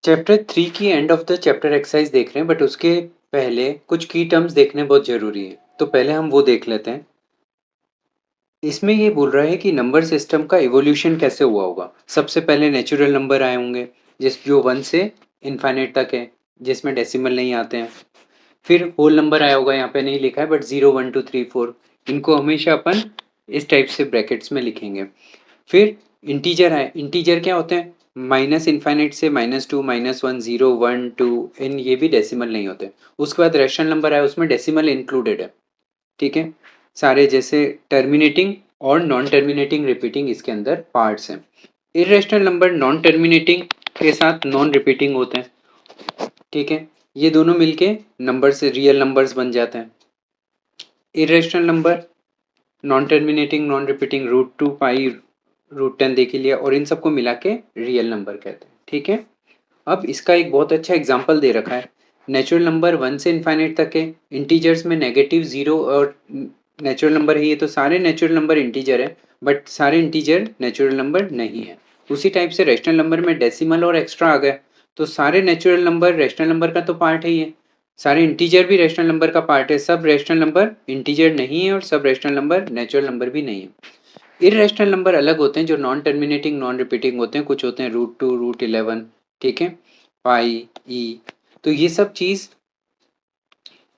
Chapter 3 की end of the chapter exercise देख रहे हैं, बट उसके पहले कुछ की टर्म्स देखने बहुत ज़रूरी है। तो पहले हम वो देख लेते हैं। इसमें ये बोल रहा है कि नंबर सिस्टम का इवोल्यूशन कैसे हुआ होगा। सबसे पहले नेचुरल नंबर आए होंगे, जो 1 से इनफाइनाइट तक है, जिसमें डेसिमल नहीं आते हैं। फिर होल नंबर आया होगा, यहाँ पे नहीं लिखा है बट 0 1 2 3 4, इनको हमेशा अपन इस टाइप से ब्रैकेट्स में लिखेंगे। फिर इंटीजर आए। इंटीजर क्या होते हैं? माइनस इनफाइनाइट से -2 -1 0 1 2, इन ये भी डेसिमल नहीं होते। उसके बाद रैशनल नंबर आया, उसमें डेसिमल इंक्लूडेड है। ठीक है, सारे जैसे टर्मिनेटिंग और नॉन टर्मिनेटिंग रिपीटिंग इसके अंदर पार्ट्स हैं। इरेशनल नंबर नॉन टर्मिनेटिंग के साथ नॉन रिपीटिंग होते हैं। ठीक है, ये दोनों मिलके नंबर से रियल नंबर्स बन जाते हैं। Irrational number non terminating non repeating √2 पाई √10 देख ही लिया, और इन सबको मिला के रियल नंबर कहते हैं। ठीक है, अब इसका एक बहुत अच्छा एग्जाम्पल दे रखा है। नेचुरल नंबर 1 से इनफाइनाइट तक है, इंटीजर्स में नेगेटिव 0 और नेचुरल नंबर है। ये तो सारे नेचुरल नंबर इंटीजर है, बट सारे इंटीजर नेचुरल नंबर नहीं है। उसी टाइप से रेशनल नंबर में डेसिमल और एक्स्ट्रा आ गए, तो सारे नेचुरल नंबर रेशनल नंबर का तो पार्ट है ही है, सारे इंटीजर भी रेशनल नंबर का पार्ट है। सब रेशनल नंबर इंटीजर नहीं है और सब रेशनल नंबर नेचुरल नंबर भी नहीं है। इरेशनल नंबर अलग होते हैं, जो नॉन टर्मिनेटिंग नॉन रिपीटिंग होते हैं। कुछ होते हैं √2 √11, ठीक है, पाई ई। तो ये सब चीज़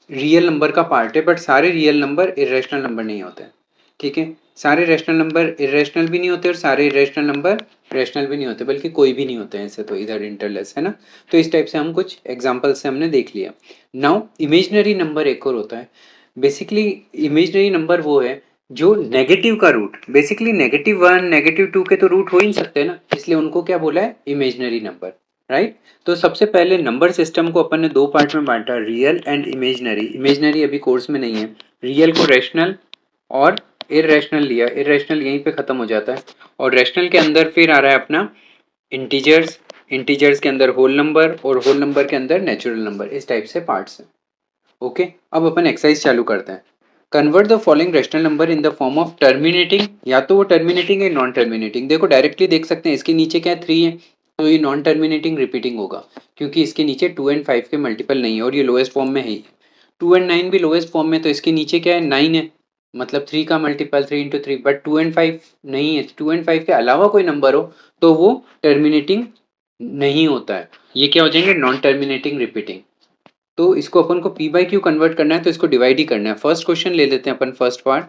रियल नंबर का पार्ट है, बट सारे रियल नंबर इरेशनल नंबर नहीं होते हैं। ठीक है, सारे रेशनल नंबर इरेशनल भी नहीं होते और सारे इरेशनल नंबर रेशनल भी नहीं होते, बल्कि कोई भी नहीं होते हैं ऐसे, तो इधर इंटरलेस है ना। तो इस टाइप से हम कुछ एग्जाम्पल से हमने देख लिया। नाउ इमेजनरी नंबर एक और होता है। बेसिकली इमेजनरी नंबर वो है जो नेगेटिव का रूट, बेसिकली -1 -2 के तो रूट हो ही नहीं सकते ना, इसलिए उनको क्या बोला है? Imaginary number, right. तो सबसे पहले नंबर सिस्टम को अपन ने दो पार्ट में बांटा, रियल एंड इमेजनरी। इमेजनरी अभी कोर्स में नहीं है। रियल को रैशनल और इरेशनल लिया, इरेशनल यहीं पे खत्म हो जाता है। और रैशनल के अंदर फिर आ रहा है अपना इंटीजर्स, इंटीजर्स के अंदर होल नंबर और होल नंबर के अंदर नेचुरल नंबर। इस टाइप से पार्ट्स हैं। ओके, अब अपन एक्सरसाइज चालू करते हैं। Convert the following rational number in the form of terminating, या तो वो टर्मिनेटिंग है नॉन टर्मिनेटिंग। देखो डायरेक्टली देख सकते हैं, इसके नीचे क्या है? 3 है, तो ये नॉन टर्मिनेटिंग रिपीटिंग होगा, क्योंकि इसके नीचे 2 एंड 5 के मल्टीपल नहीं है और ये लोएस्ट फॉर्म में है ही। 2 एंड 9 भी लोएस्ट फॉर्म में, तो इसके नीचे क्या है? 9 है, मतलब 3 का मल्टीपल 3 इंटू 3, बट 2 एंड 5 नहीं है। 2 एंड 5 के अलावा कोई नंबर हो तो वो टर्मिनेटिंग नहीं होता है, ये क्या हो जाएंगे? Non terminating repeating. तो इसको अपन को पी बाई क्यू कन्वर्ट करना है, तो इसको डिवाइड ही करना है। फर्स्ट क्वेश्चन ले लेते हैं अपन, फर्स्ट पार्ट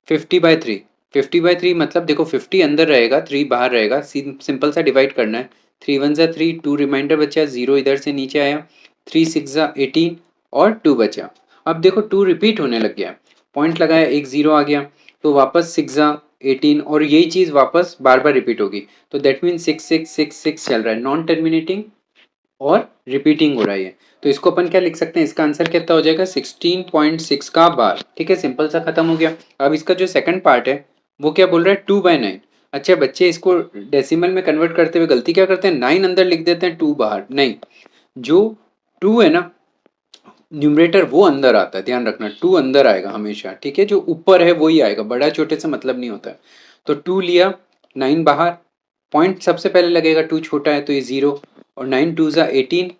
50/3। 50/3 मतलब देखो 50 अंदर रहेगा, 3 बाहर रहेगा, सिंपल सा डिवाइड करना है। 3 1 जा 3, 2 रिमाइंडर बचा, 0 इधर से नीचे आया, 3 6 जा 18 और 2 बचा। अब देखो 2 रिपीट होने लग गया, पॉइंट लगाया, एक 0 आ गया, तो वापस 6 जा 18 और यही चीज़ वापस बार बार रिपीट होगी। तो दैट मीन 6 6 6 6 चल रहा है, नॉन टर्मिनेटिंग और रिपीटिंग हो रहा है। तो इसको अपन क्या लिख सकते हैं? इसका आंसर कितना हो जाएगा? 16.6 का बार। ठीक है, सिंपल सा खत्म हो गया। अब इसका जो सेकंड पार्ट है वो क्या बोल रहा है? 2/9। अच्छा बच्चे, इसको डेसिमल में कन्वर्ट करते हुए गलती क्या करते हैं? 9 अंदर लिख देते हैं, 2 बाहर। नहीं, जो 2 है ना न्यूमरेटर वो अंदर आता है, ध्यान रखना, 2 अंदर आएगा हमेशा। ठीक है, जो ऊपर है वही आएगा, बड़ा छोटे से मतलब नहीं होता है। तो 2 लिया, 9 बाहर, पॉइंट सबसे पहले लगेगा, 2 छोटा है तो ये 0, और 9 2 जा 18,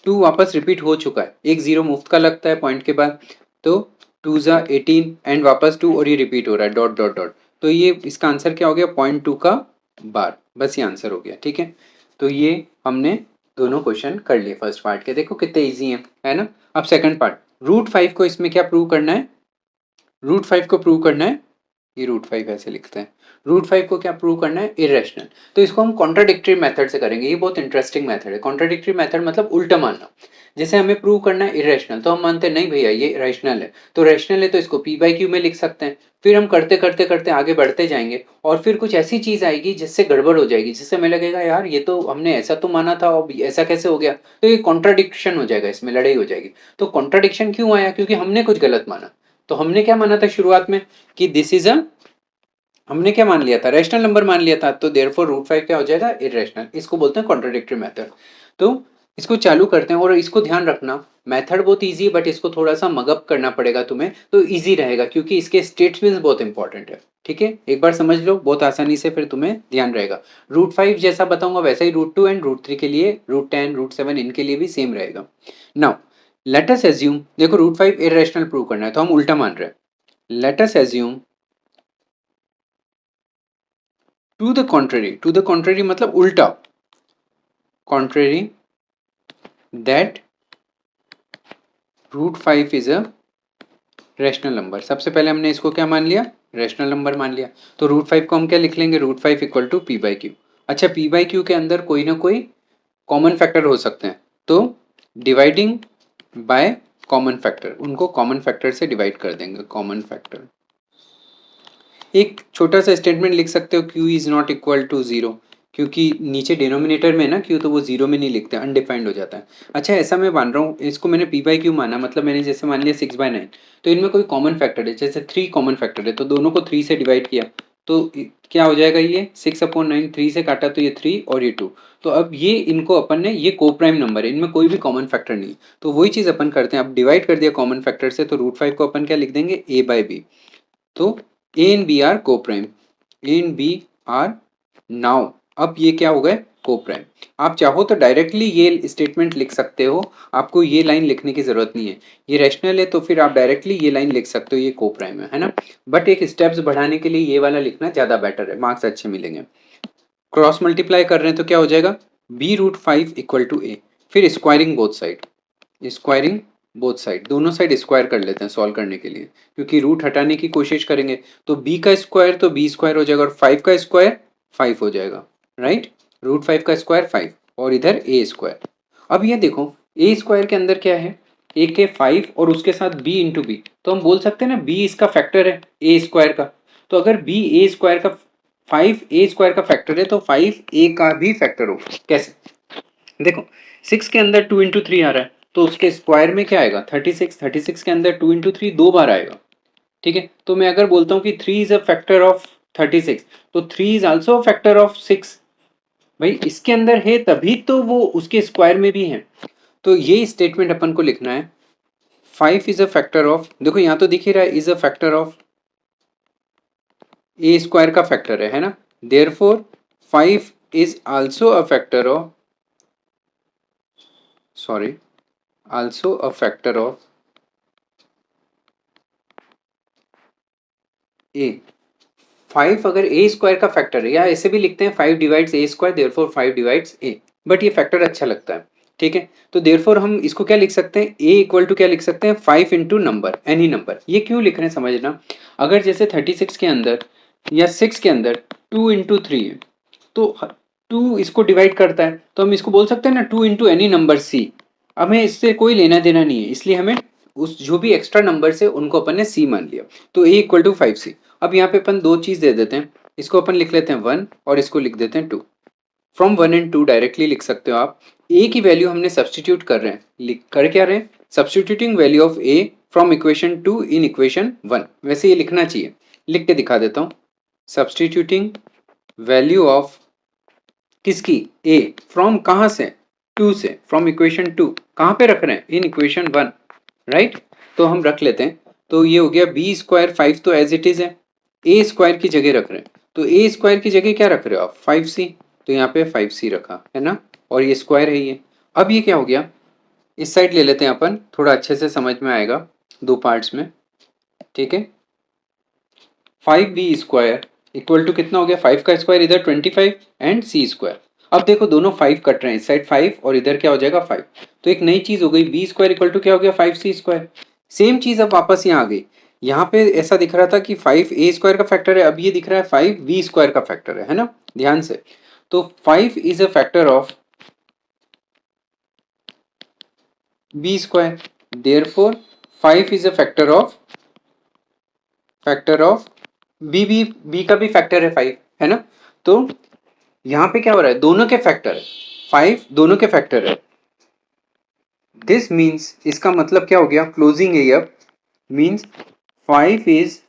2 वापस रिपीट हो चुका है, एक 0 मुफ्त का लगता है पॉइंट के बाद, तो 2 जा 18 एंड वापस 2, और ये रिपीट हो रहा है डॉट डॉट डॉट। तो ये इसका आंसर क्या हो गया? 0.2 का बार। बस ये आंसर हो गया। ठीक है, तो ये हमने दोनों क्वेश्चन कर लिए फर्स्ट पार्ट के। देखो कितने ईजी हैं, है ना। अब सेकंड पार्ट, √5 को इसमें क्या प्रूव करना है? √5 को प्रूव करना है, ये √5 ऐसे लिखते हैं। √5 को क्या प्रूव करना है? इरेशनल। तो इसको हम कॉन्ट्राडिक्टरी मेथड से करेंगे। ये बहुत इंटरेस्टिंग मेथड है। कॉन्ट्राडिक्टरी मेथड मतलब उल्टा मानना। जैसे हमें प्रूव करना है इरेशनल, तो हम मानते हैं नहीं भैया ये रैशनल है, तो रैशनल है तो इसको पी बाई क्यू में लिख सकते हैं। फिर हम करते करते करते आगे बढ़ते जाएंगे और फिर कुछ ऐसी चीज आएगी जिससे गड़बड़ हो जाएगी, जिससे हमें लगेगा यार ये तो हमने ऐसा तो माना था और ऐसा कैसे हो गया। तो ये कॉन्ट्राडिक्शन हो जाएगा, इसमें लड़ाई हो जाएगी। तो कॉन्ट्राडिक्शन क्यों आया? क्योंकि हमने कुछ गलत माना। तो हमने क्या माना था शुरुआत में कि दिस इज अ, हमने क्या मान लिया था? रैशनल नंबर मान लिया था, तो देयरफॉर √5 क्या हो जाएगा? इरेशनल। इसको बोलते हैं कॉन्ट्राडिक्टरी मेथड। तो इसको चालू करते हैं और इसको ध्यान रखना, मेथड बहुत इजी है बट इसको थोड़ा सा मगअप करना पड़ेगा तुम्हें, तो इजी रहेगा क्योंकि इसके स्टेटमेंट्स बहुत इंपॉर्टेंट है। ठीक है, एक बार समझ लो बहुत आसानी से, फिर तुम्हें ध्यान रहेगा। रूट 5 जैसा बताऊंगा वैसा ही रूट 2 एंड रूट 3 के लिए, रूट 10 रूट 7 इनके लिए भी सेम रहेगा। नाउ लेट अस एज्यूम, देखो रूट 5 इरेशनल प्रूव करना है तो हम उल्टा मान रहे हैं। Let us assume to the contrary, to the contrary मतलब उल्टा, contrary that root 5 is a rational number. सबसे पहले हमने इसको क्या मान लिया, रैशनल नंबर मान लिया। तो रूट 5 को हम क्या लिख लेंगे, root 5 equal to P by Q. अच्छा, पी बाई क्यू के अंदर कोई ना कोई कॉमन फैक्टर हो सकते हैं, तो डिवाइडिंग बाय कॉमन फैक्टर, उनको कॉमन फैक्टर से डिवाइड कर देंगे, कॉमन फैक्टर। एक छोटा सा स्टेटमेंट लिख सकते हो, Q is not equal to zero, क्योंकि नीचे डिनोमिनेटर में ना क्यू, तो वो जीरो में नहीं लिखते, अनडिफाइंड हो जाता है। अच्छा, ऐसा मैं मान रहा हूँ, इसको मैंने पी बाई क्यू माना, मतलब मैंने जैसे मान लिया 6/9, तो इनमें कोई कॉमन फैक्टर है, जैसे 3 कॉमन फैक्टर है, तो दोनों को 3 से डिवाइड किया, तो क्या हो जाएगा, ये 6/9, 3 से काटा तो ये 3 और ये 2। तो अब ये इनको अपन ने, ये को प्राइम नंबर है, इनमें कोई भी कॉमन फैक्टर नहीं है, तो वही चीज़ अपन करते हैं, अब डिवाइड कर दिया कॉमन फैक्टर से, तो रूट 5 को अपन क्या लिख देंगे, ए बाई बी। तो A and B are coprime, A and B are now, अब ये क्या हो गए, को प्राइम। आप चाहो तो डायरेक्टली ये स्टेटमेंट लिख सकते हो, आपको ये लाइन लिखने की जरूरत नहीं है, ये रैशनल है तो फिर आप डायरेक्टली ये लाइन लिख सकते हो, ये को प्राइम है ना। बट एक स्टेप्स बढ़ाने के लिए ये वाला लिखना ज्यादा बेटर है, मार्क्स अच्छे मिलेंगे। क्रॉस मल्टीप्लाई कर रहे हैं तो क्या हो जाएगा, b√5 इक्वल टू ए, फिर squaring both side, squaring both side, दोनों साइड स्क्वायर कर लेते हैं सॉल्व करने के लिए, क्योंकि रूट हटाने की कोशिश करेंगे, तो b का स्क्वायर तो b स्क्वायर हो जाएगा, और 5 का स्क्वायर 5 हो जाएगा, राइट। रूट 5 का स्क्वायर 5, और इधर ए स्क्वायर। अब ये देखो, ए स्क्वायर के अंदर क्या है, ए के 5 और उसके साथ b इंटू बी, तो हम बोल सकते हैं ना b इसका फैक्टर है ए स्क्वायर का, तो अगर b ए स्क्वायर का 5 ए स्क्वायर का फैक्टर है, तो 5 ए का भी फैक्टर होगा। कैसे, देखो 6 के अंदर 2 इंटू 3 आ रहा है, तो उसके स्क्वायर में क्या आएगा, 36, 36 के अंदर 2 इंटू 3 दो बार आएगा। ठीक है, तो मैं अगर बोलता हूँ कि 3 इज अ फैक्टर ऑफ 36, तो 3 is also a factor of 6। भाई इसके अंदर है तभी तो वो उसके स्क्वायर में भी है, तो ये स्टेटमेंट अपन को लिखना है, 5 इज अ फैक्टर ऑफ, देखो यहाँ तो दिख ही रहा है, is a factor of a square का फैक्टर है ना, therefore 5 is also a factor of, sorry, also a factor of a. 5 अगर ए स्क्वायर का फैक्टर है, या ऐसे भी लिखते हैं 5 divides A square, therefore 5 divides A, but ये फैक्टर अच्छा लगता है। ठीक है, तो देयरफॉर हम इसको क्या लिख सकते हैं, ए इक्वल टू क्या लिख सकते हैं, 5 इंटू नंबर, एनी नंबर। ये क्यों लिख रहे हैं समझना, अगर जैसे 36 के अंदर या 6 के अंदर 2 इंटू 3 है, तो 2 इसको डिवाइड करता है, तो हम इसको बोल सकते हैं ना 2 इंटू एनी नंबर सी। हमें इससे कोई लेना देना नहीं है, इसलिए हमें उस जो भी एक्स्ट्रा नंबर से उनको अपन ने सी मान लिया, तो ए इक्वल टू 5c। अब यहाँ पे अपन दो चीज दे देते हैं, इसको अपन लिख लेते हैं 1 और इसको लिख देते हैं 2। फ्रॉम 1 एंड 2 डायरेक्टली लिख सकते हो आप, ए की वैल्यू हमने सब्सटीट्यूट कर रहे हैं, लिख कर क्या रहे हैं, substituting value of A from equation 2 in equation 1, वैसे ये लिखना चाहिए, लिख के दिखा देता हूँ, सब्सटीट्यूटिंग वैल्यू ऑफ किसकी, ए, फ्रॉम कहाँ से, 2 से, फ्रॉम इक्वेशन 2, कहाँ पे रख रहे हैं, इन इक्वेशन 1, राइट। तो हम रख लेते हैं, तो ये हो गया बी स्क्वायर 5 तो एज इट इज है, ए स्क्वायर की जगह रख रहे हैं, तो ए स्क्वायर की जगह क्या रख रहे हो आप, 5c, तो यहाँ पे 5c रखा है ना, और ये स्क्वायर है ये। अब ये क्या हो गया, इस साइड ले लेते हैं अपन, थोड़ा अच्छे से समझ में आएगा दो पार्ट्स में। ठीक है, 5b स्क्वायर इक्वल टू कितना हो गया, 5 का स्क्वायर इधर 25 एंड c स्क्वायर। अब देखो दोनों 5 कट रहे हैं, इस साइड 5 और इधर क्या हो जाएगा 5, तो एक नई चीज हो गई, b स्क्वायर इक्वल टू क्या हो गया, 5c स्क्वायर। सेम चीज अब वापस यहाँ आ गई, यहाँ पे ऐसा दिख रहा था कि 5 ए स्क्वायर का फैक्टर है, अब ये दिख रहा है 5 बी स्क्वायर का फैक्टर है ना, ध्यान से। तो 5 is a factor of B square, therefore 5 is a factor of B का भी फैक्टर है 5, है ना। तो यहाँ पे क्या हो रहा है, दोनों के फैक्टर है, 5 दोनों के फैक्टर है, दिस मीन्स, इसका मतलब क्या हो गया, closing A up means 5 is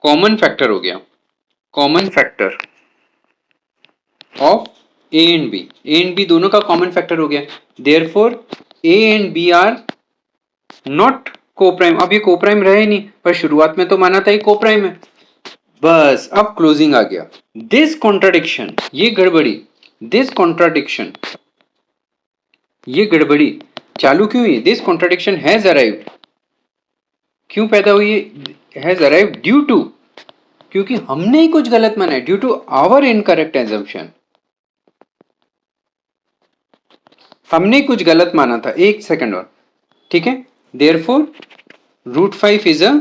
common factor हो गया, common factor of A and B दोनों का कॉमन फैक्टर हो गया, therefore A and B are not coprime. अब ये कोप्राइम रहे नहीं, पर शुरुआत में तो माना था ये कोप्राइम है। बस अब क्लोजिंग आ गया। दिस कॉन्ट्राडिक्शन, ये गड़बड़ी, दिस कॉन्ट्राडिक्शन, ये गड़बड़ी चालू क्यों हुई? दिस कॉन्ट्राडिक्शन हैज अराइव्ड, क्यों पैदा हुई? हैज अराइव्ड ड्यू टू, क्योंकि हमने ही कुछ गलत माना है, due to our incorrect assumption, हमने कुछ गलत माना था। एक सेकंड और, ठीक है। Therefore √5 is a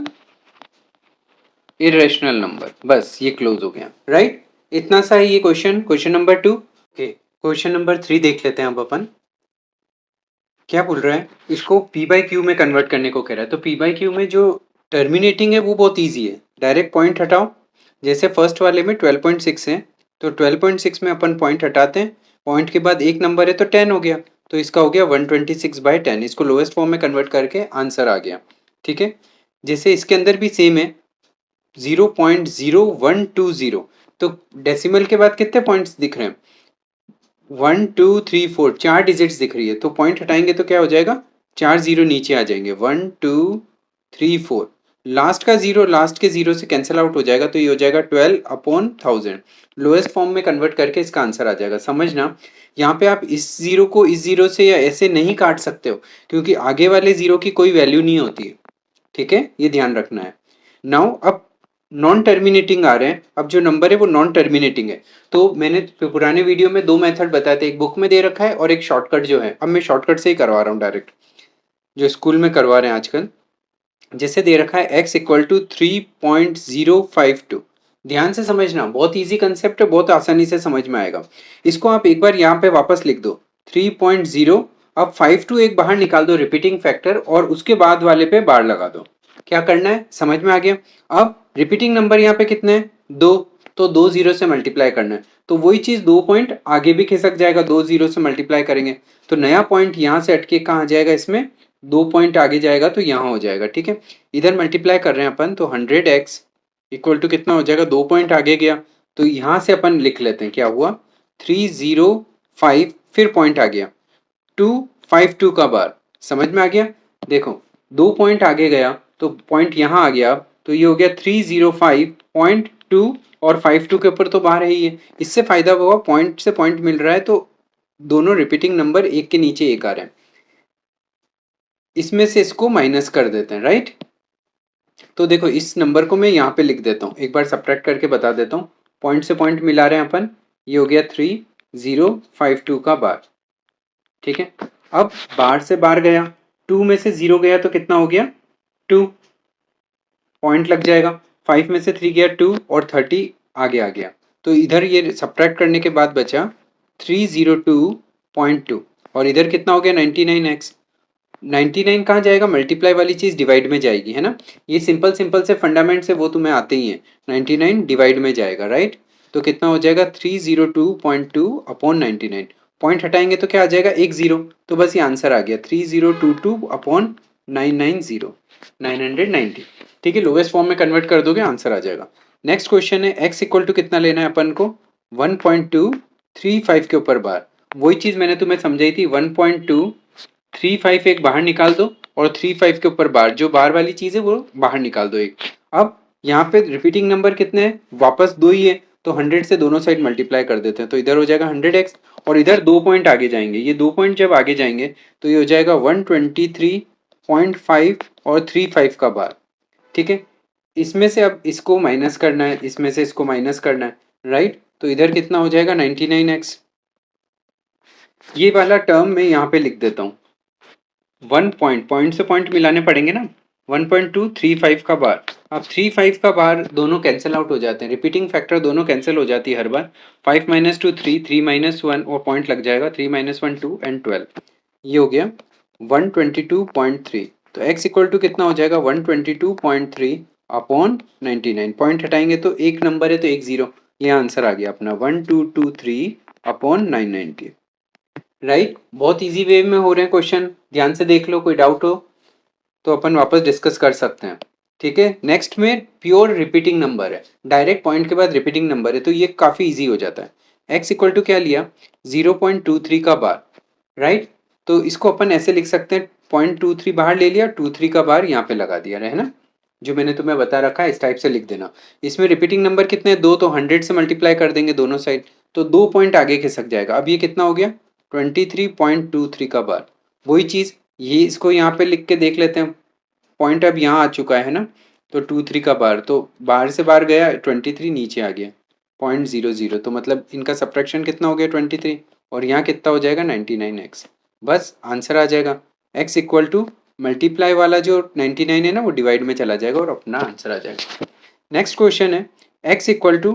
irrational number. बस ये क्लोज हो गया, राइट। इतना सा है ये question, question number 2। Okay, question number 3 देख लेते हैं अब अपन। क्या बोल रहा है? इसको पी बाई क्यू में कन्वर्ट करने को कह रहा है। तो पी बाई क्यू में जो टर्मिनेटिंग है वो बहुत ईजी है, डायरेक्ट पॉइंट हटाओ। जैसे फर्स्ट वाले में 12.6 है, तो 12.6 में अपन पॉइंट हटाते हैं, पॉइंट के बाद एक नंबर है तो 10 हो गया, तो इसका हो गया 126/10। इसको लोएस्ट फॉर्म में कन्वर्ट करके आंसर आ गया, ठीक है। जैसे इसके अंदर भी सेम है, 0.0120, तो डेसिमल के बाद कितने पॉइंट्स दिख रहे हैं? 1 2 3 4, 4 डिजिट्स दिख रही है, तो पॉइंट हटाएंगे तो क्या हो जाएगा? 4 जीरो नीचे आ जाएंगे, 1 2 3 4, लास्ट का जीरो लास्ट के जीरो से कैंसिल आउट हो जाएगा, तो ये हो जाएगा 12/1000। लोएस्ट फॉर्म में कन्वर्ट करके इसका आंसर आ जाएगा। समझना, यहाँ पे आप इस जीरो को इस जीरो से या ऐसे नहीं काट सकते हो, क्योंकि आगे वाले जीरो की कोई वैल्यू नहीं होती है, ठीक है, ये ध्यान रखना है। नाउ अब नॉन टर्मिनेटिंग आ रहे हैं, अब जो नंबर है वो नॉन टर्मिनेटिंग है। तो मैंने पुराने वीडियो में 2 मेथड बताए थे, एक बुक में दे रखा है और एक शॉर्टकट जो है, अब मैं शॉर्टकट से ही करवा रहा हूँ डायरेक्ट, जो स्कूल में करवा रहे हैं आजकल। जैसे दे रखा है x इक्वल टू 3.052, ध्यान से समझना, बहुत इजी कंसेप्ट है, बहुत आसानी से समझ में आएगा। इसको आप एक बार यहाँ पे वापस लिख दो 3.0, अब 52 एक बाहर निकाल दो रिपीटिंग फैक्टर, और उसके बाद वाले पे बार लगा दो। क्या करना है समझ में आ गया? अब रिपीटिंग नंबर यहाँ पे कितने हैं? 2, तो 2 जीरो से मल्टीप्लाई करना है, तो वही चीज 2 पॉइंट आगे भी खिसक जाएगा, 2 जीरो से मल्टीप्लाई करेंगे, तो नया पॉइंट यहाँ से हटके कहाँ आ जाएगा? इसमें 2 पॉइंट आगे जाएगा, तो यहाँ हो जाएगा, ठीक है। इधर मल्टीप्लाई कर रहे हैं अपन, तो 100x इक्वल टू कितना हो जाएगा? 2 पॉइंट आगे गया, तो यहाँ से अपन लिख लेते हैं क्या हुआ? 305, फिर पॉइंट आ गया 252 का बार, समझ में आ गया? देखो 2 पॉइंट आगे गया तो पॉइंट यहाँ आ गया, तो ये हो गया 305.2, और 52 के ऊपर तो बाहर है ही है। इससे फायदा हुआ, पॉइंट से पॉइंट मिल रहा है, तो दोनों रिपीटिंग नंबर एक के नीचे एक आ रहे हैं, इसमें से इसको माइनस कर देते हैं, राइट। तो देखो इस नंबर को मैं यहाँ पे लिख देता हूँ, एक बार सब्ट्रैक्ट करके बता देता हूँ। पॉइंट से पॉइंट मिला रहे हैं अपन, ये हो गया 3052 का बार, ठीक है। अब बार से बार गया, 2 में से 0 गया तो कितना हो गया? 2, पॉइंट लग जाएगा। 5 में से 3 गया 2, और 30 आगे आ गया, तो इधर ये सब्ट्रैक्ट करने के बाद बचा 302.2, और इधर कितना हो गया? 99x। 99 कहाँ जाएगा? मल्टीप्लाई वाली चीज डिवाइड में जाएगी, है ना। ये सिंपल सिंपल से फंडामेंट्स है, वो तुम्हें आते ही हैं। 99 डिवाइड में जाएगा, राइट। तो कितना हो जाएगा? 302.2/99। पॉइंट हटाएंगे तो क्या आ जाएगा? एक जीरो, तो बस ये आंसर आ गया 3022/990, 990, ठीक है। लोवेस्ट फॉर्म में कन्वर्ट कर दोगे, आंसर आ जाएगा। नेक्स्ट क्वेश्चन है, x इक्वल टू कितना लेना है अपन को? 1.235 के ऊपर बार। वही चीज मैंने तुम्हें समझाई थी, 1.235 एक बाहर निकाल दो, और 35 के ऊपर बार, जो बाहर वाली चीज है वो बाहर निकाल दो एक। अब यहाँ पे रिपीटिंग नंबर कितने हैं? वापस 2 ही है, तो 100 से दोनों साइड मल्टीप्लाई कर देते हैं, तो इधर हो जाएगा 100x, और इधर 2 पॉइंट आगे जाएंगे, ये 2 पॉइंट जब आगे जाएंगे तो ये हो जाएगा 123.5 और 35 का बार, ठीक है। इसमें से अब इसको माइनस करना है, इसमें से इसको माइनस करना है, राइट। तो इधर कितना हो जाएगा? 99x। ये वाला टर्म मैं यहाँ पे लिख देता हूँ, 1 पॉइंट, पॉइंट से पॉइंट मिलाने पड़ेंगे ना, 1.235 का बार। अब 35 का बार दोनों कैंसिल आउट हो जाते हैं, रिपीटिंग फैक्टर दोनों कैंसिल हो जाती है हर बार। 5 - 2 3, 3 - 1, और पॉइंट लग जाएगा, 3 - 1 2 एंड 12, ये हो गया 122.3। तो x इक्वल टू कितना हो जाएगा? 122.3/99। पॉइंट हटाएंगे तो एक नंबर है तो एक जीरो, ये आंसर आ गया अपना 1223/990, राइट। बहुत इजी वे में हो रहे हैं क्वेश्चन, ध्यान से देख लो, कोई डाउट हो तो अपन वापस डिस्कस कर सकते हैं, ठीक है। नेक्स्ट में प्योर रिपीटिंग नंबर है, डायरेक्ट पॉइंट के बाद रिपीटिंग नंबर है, तो ये काफी इजी हो जाता है। x इक्वल टू क्या लिया 0.23 का बार, राइट। तो इसको अपन ऐसे लिख सकते हैं 0.23 बाहर ले लिया, 23 का बार यहाँ पे लगा दिया, है ना, जो मैंने तुम्हें बता रखा है इस टाइप से लिख देना। इसमें रिपीटिंग नंबर कितने हैं, 2, तो 100 से मल्टीप्लाई कर देंगे दोनों साइड, तो 2 पॉइंट आगे खिसक जाएगा। अब ये कितना हो गया 23.23 का बार। वही चीज़ ये इसको यहाँ पे लिख के देख लेते हैं, पॉइंट अब यहाँ आ चुका है ना, तो 23 का बार, तो बाहर से बाहर गया 23 नीचे आ गया 0.00, तो मतलब इनका सब्ट्रैक्शन कितना हो गया 23, और यहाँ कितना हो जाएगा 99x। बस आंसर आ जाएगा। x इक्वल टू मल्टीप्लाई वाला जो 99 है ना वो डिवाइड में चला जाएगा और अपना आंसर आ जाएगा। नेक्स्ट क्वेश्चन है x इक्वल टू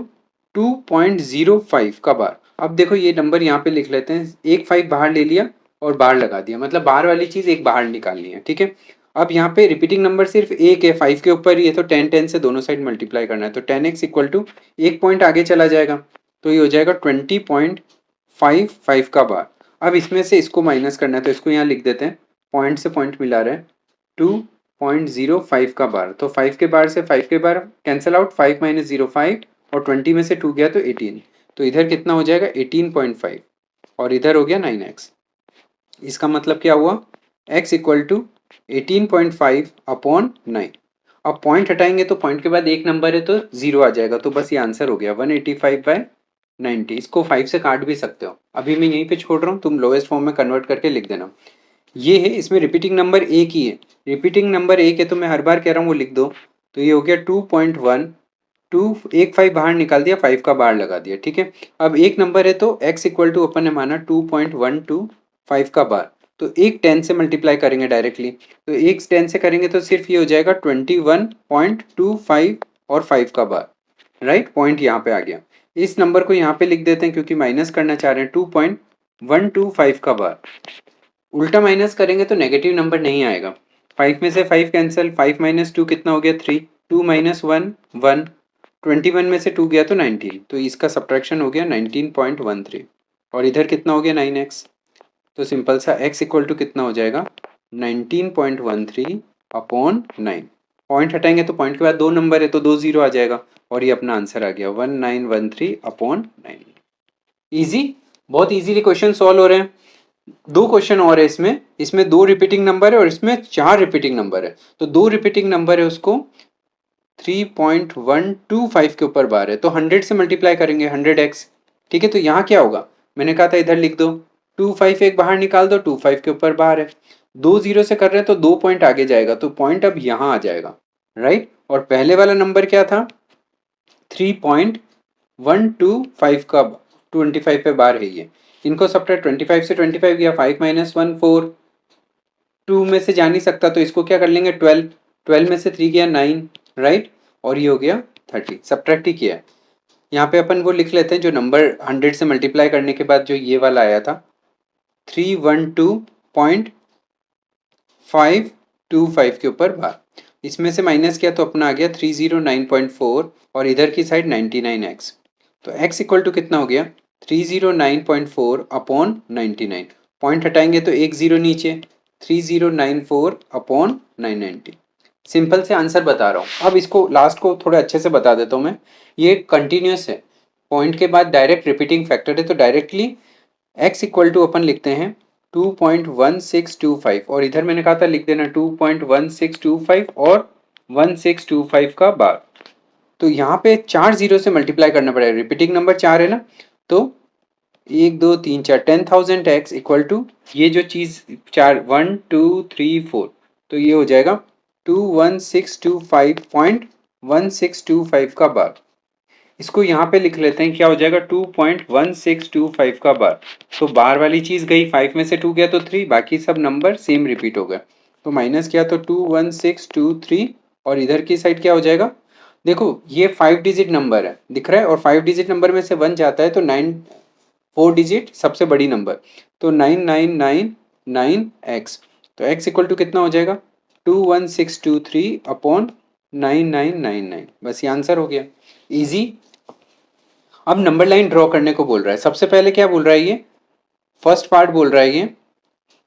2.05 का बार। अब देखो ये नंबर यहाँ पे लिख लेते हैं, एक 5 बाहर ले लिया और बाहर लगा दिया, मतलब बाहर वाली चीज़ एक बाहर निकालनी है, ठीक है। अब यहाँ पे रिपीटिंग नंबर सिर्फ एक है, 5 के ऊपर ही है, तो 10 से दोनों साइड मल्टीप्लाई करना है, तो 10x इक्वल टू एक पॉइंट आगे चला जाएगा, तो ये हो जाएगा 20.55 का बार। अब इसमें से इसको माइनस करना है, तो इसको यहाँ लिख देते हैं, पॉइंट से पॉइंट मिला रहे हैं, 2.05 का बार, तो 5 के बार से 5 के बार कैंसिल आउट, 5 माइनस 0 5, और 20 में से 2 गया तो 18, तो इधर कितना हो जाएगा 18.5, और इधर हो गया 9x। इसका मतलब क्या हुआ x इक्वल टू 18.5 अपॉन 9। अब पॉइंट हटाएंगे तो पॉइंट के बाद एक नंबर है तो 0 आ जाएगा, तो बस ये आंसर हो गया 185/90। इसको 5 से काट भी सकते हो, अभी मैं यहीं पे छोड़ रहा हूँ, तुम लोएस्ट फॉर्म में कन्वर्ट करके लिख देना। ये है, इसमें रिपीटिंग नंबर एक ही है, रिपीटिंग नंबर एक है तो मैं हर बार कह रहा हूँ वो लिख दो, तो ये हो गया 2.1, एक 5 बाहर निकाल दिया, 5 का बाहर लगा दिया, ठीक है। अब एक नंबर है तो x इक्वल टू अपन ने माना 2.125 का बार, तो एक 10 से मल्टीप्लाई करेंगे डायरेक्टली, तो एक 10 से करेंगे तो सिर्फ ये हो जाएगा 21.25 और 5 का बार, राइट। पॉइंट यहाँ पे आ गया, इस नंबर को यहाँ पे लिख देते हैं क्योंकि माइनस करना चाह रहे हैं, 2.125 का बार। उल्टा माइनस करेंगे तो नेगेटिव नंबर नहीं आएगा, 5 में से 5 कैंसिल, 5 माइनस 2 कितना हो गया 3, 2 माइनस 1 1, 21 में से 2 गया तो 19, तो इसका सब्ट्रैक्शन हो गया 19.13, और इधर कितना हो गया 9x, तो सिंपल सा x इक्वल टू कितना हो जाएगा 19.13 अपॉन 9। पॉइंट हटाएंगे तो पॉइंट के बाद 2 नंबर है तो 2 0 आ जाएगा, और ये अपना आंसर आ गया 1913 अपॉन 9। ईजी, बहुत इजीली क्वेश्चन सॉल्व हो रहे हैं। 2 क्वेश्चन और है इसमें, इसमें 2 रिपीटिंग नंबर है और इसमें 4 रिपीटिंग नंबर है, तो 2 रिपीटिंग नंबर है उसको 3.125 के ऊपर बार है, तो 100 से मल्टीप्लाई करेंगे 100x, ठीक है। तो यहाँ क्या होगा, मैंने कहा था इधर लिख दो, 25 एक बाहर निकाल दो, 25 के ऊपर बार है, 2 0 से कर रहे हैं तो 2 पॉइंट आगे जाएगा, तो पॉइंट अब यहाँ आ जाएगा, राइट। और पहले वाला नंबर क्या था 3.125 का 25 पे बार है ये, इनको सब्ट्रैक्ट 25 से 25 गया, 5 माइनस 1 4, 2 में से जा नहीं सकता तो इसको क्या कर लेंगे 12, 12 में से 3 गया 9, राइट, और ये हो गया 30, सब्ट्रैक्ट ही किया है। यहाँ पे अपन वो लिख लेते हैं जो नंबर 100 से मल्टीप्लाई करने के बाद जो ये वाला आया था 312.525 के ऊपर बार, इसमें से माइनस किया तो अपना आ गया 309.4, और इधर की साइड 99x, तो x इक्वल टू कितना हो गया 309.4 अपॉन 99, पॉइंट हटाएंगे तो एक 0 नीचे, 3094 अपॉन 990। सिंपल से आंसर बता रहा हूँ। अब इसको लास्ट को थोड़ा अच्छे से बता देता हूँ मैं, ये कंटिन्यूस है, पॉइंट के बाद डायरेक्ट रिपीटिंग फैक्टर है, तो डायरेक्टली x इक्वल टू अपन लिखते हैं 2.1625, और इधर मैंने कहा था लिख देना 2.1625 और 1625 का बार, तो यहाँ पे 4 0 से मल्टीप्लाई करना पड़ेगा, रिपीटिंग नंबर 4 है ना, तो 1 2 3 4 10,000 x इक्वल टू ये जो चीज़ 4 1 2 3 4, तो ये हो जाएगा 21625.1625 का बार। इसको यहाँ पे लिख लेते हैं, क्या हो जाएगा 2.1625 का बार, तो बार वाली चीज़ गई, 5 में से 2 गया तो 3, बाकी सब नंबर सेम रिपीट हो गए, तो माइनस किया तो 21623, और इधर की साइड क्या हो जाएगा, देखो ये 5 डिजिट नंबर है दिख रहा है, और 5 डिजिट नंबर में से 1 जाता है तो 9 4 डिजिट सबसे बड़ी नंबर, तो 9999x, तो x इक्वल टू कितना हो जाएगा 21623 अपॉन 9999, बस ये आंसर हो गया, इजी। अब नंबर लाइन ड्रॉ करने को बोल रहा है, सबसे पहले क्या बोल रहा है ये, फर्स्ट पार्ट बोल रहा है ये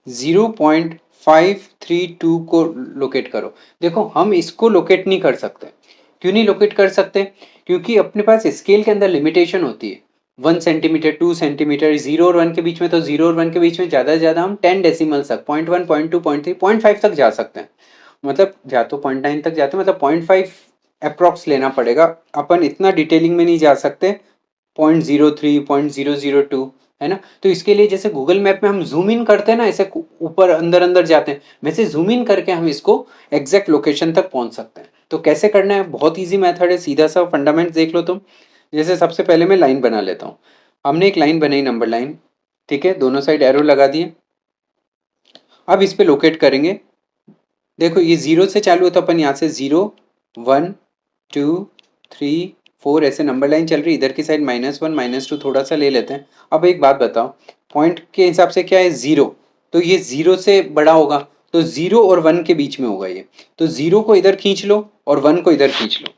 0.532 को लोकेट करो। देखो हम इसको लोकेट नहीं कर सकते, क्यों नहीं लोकेट कर सकते, क्योंकि अपने पास स्केल के अंदर लिमिटेशन होती है, 1 सेंटीमीटर, 2 सेंटीमीटर, 0 और 1 के बीच में, तो 0 और 1 के बीच में ज़्यादा से ज़्यादा हम 10 डेसिमल तक, 0.1, 0.2, 0.3, 0.5 तक जा सकते हैं। मतलब या तो 0.9 तक जाते हैं, मतलब 0.5 अप्रॉक्स लेना पड़ेगा। अपन इतना डिटेलिंग में नहीं जा सकते, 0.03, 0.002, है ना। तो इसके लिए जैसे गूगल मैप में हम जूम इन करते हैं ना, ऐसे ऊपर अंदर अंदर जाते हैं, वैसे जूम इन करके हम इसको एग्जैक्ट लोकेशन तक पहुंच सकते हैं। तो कैसे करना है, बहुत ईजी मेथड है, सीधा सा फंडामेंट देख लो तुम। जैसे सबसे पहले मैं लाइन बना लेता हूँ। हमने एक लाइन बनाई, नंबर लाइन, ठीक है, दोनों साइड एरो लगा दिए। अब इस पे लोकेट करेंगे। देखो ये 0 से चालू है, तो अपन यहाँ से 0, 1, 2, 3, 4 ऐसे नंबर लाइन चल रही है। इधर की साइड -1, -2 थोड़ा सा ले लेते हैं। अब एक बात बताओ, पॉइंट के हिसाब से क्या है 0, तो ये 0 से बड़ा होगा, तो 0 और 1 के बीच में होगा ये। तो 0 को इधर खींच लो और 1 को इधर खींच लो,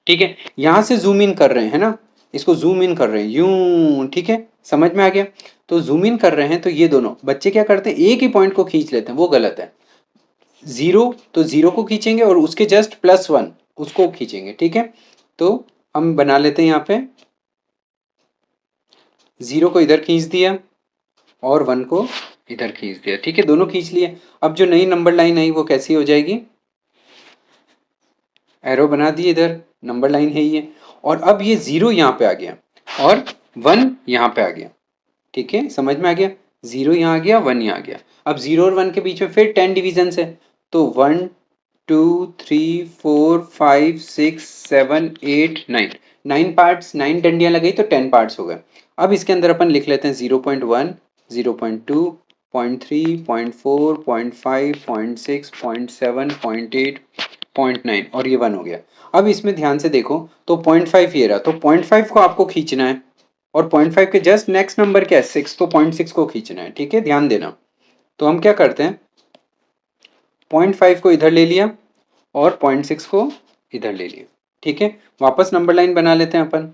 ठीक है। यहाँ से जूम इन कर रहे हैं, है ना, इसको जूम इन कर रहे हैं यूं, ठीक है, समझ में आ गया। तो जूम इन कर रहे हैं, तो ये दोनों बच्चे क्या करते हैं, एक ही पॉइंट को खींच लेते हैं, वो गलत है। 0, तो 0 को खींचेंगे और उसके जस्ट +1 उसको खींचेंगे, ठीक है। तो हम बना लेते हैं यहाँ पे 0 को इधर खींच दिया और 1 को इधर खींच दिया, ठीक है, दोनों खींच लिए। अब जो नई नंबर लाइन आई वो कैसी हो जाएगी, एरो बना दिए, इधर नंबर लाइन है ये, और अब ये 0 यहाँ पे आ गया और 1 यहाँ पे आ गया, ठीक है, समझ में आ गया। 0 यहाँ आ गया, 1 यहाँ आ गया। अब 0 और 1 के बीच में फिर 10 डिविजन है, तो 1, 2, 3, 4, 5, 6, 7, 8, 9, 9 पार्ट्स, 9 डंडियां लगाई तो 10 पार्ट्स हो गए। अब इसके अंदर अपन लिख लेते हैं 0.1, 0.2, 0.3, 0.4, 0.5, 0.6, 0.7, 0.8, 0.9 और ये 1 हो गया। अब इसमें ध्यान से देखो, तो 0.5 ये रहा, तो 0.5 को आपको खींचना है, और 0.5 के जस्ट नेक्स्ट नंबर क्या है 6, तो 0.6 को खींचना है, ठीक है, ध्यान देना। तो हम क्या करते हैं, 0.5 को इधर ले लिया और 0.6 को इधर ले लिया, ठीक है। वापस नंबर लाइन बना लेते हैं अपन,